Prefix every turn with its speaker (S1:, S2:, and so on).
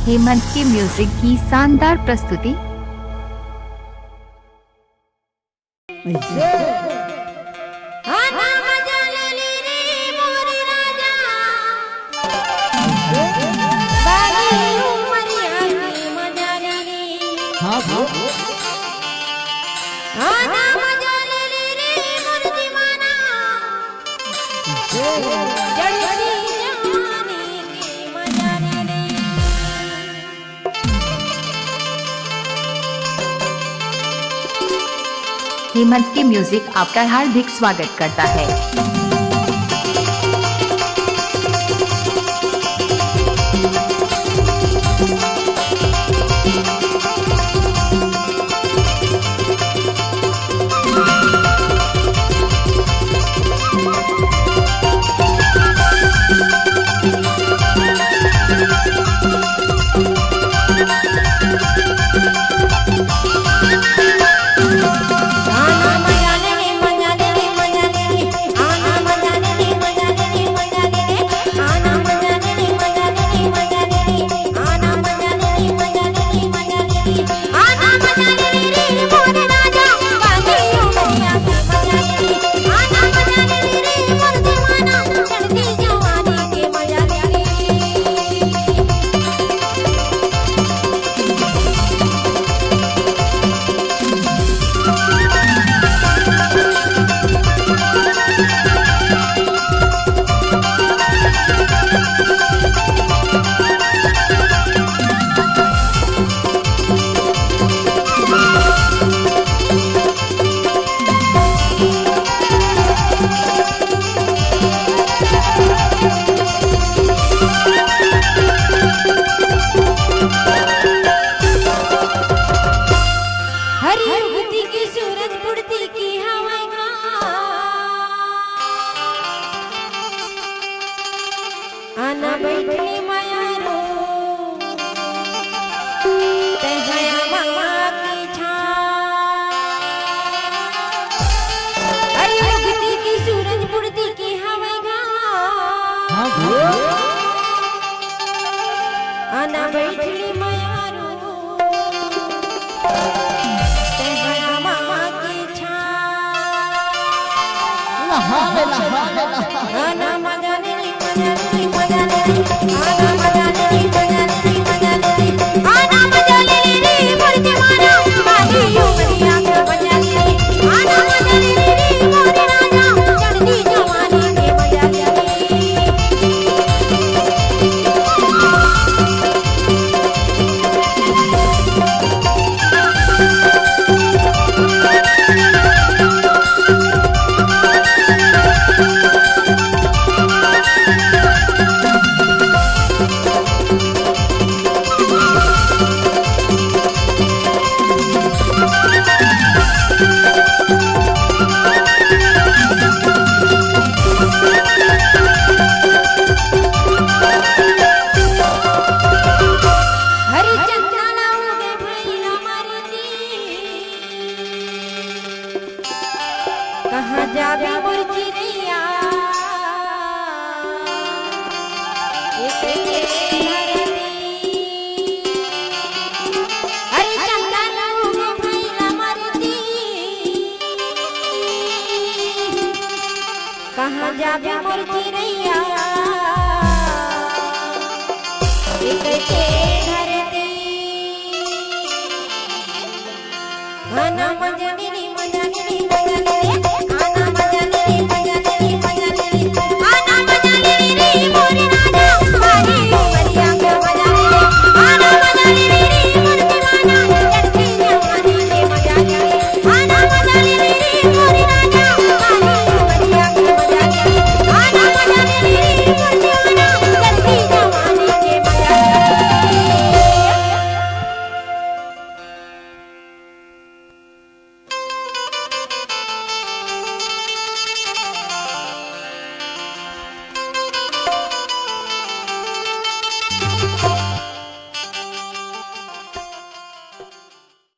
S1: हेमंत की म्यूजिक की शानदार प्रस्तुति। हेमंत की म्यूजिक आपका हार्दिक स्वागत करता है।
S2: आना बैठली मायारो तेजया मामा की छाँव। अरे उगती की सूरज बुड़ती की हवा घाम। आना बैठली मायारो तेजया मामा की छाँव। आना मजा ले कहाँ जाबे मोर चिड़ैया अरे चंदन में भैला मरती। कहाँ जाबे मोर चिड़ैया धरती। मना मजनी मजनी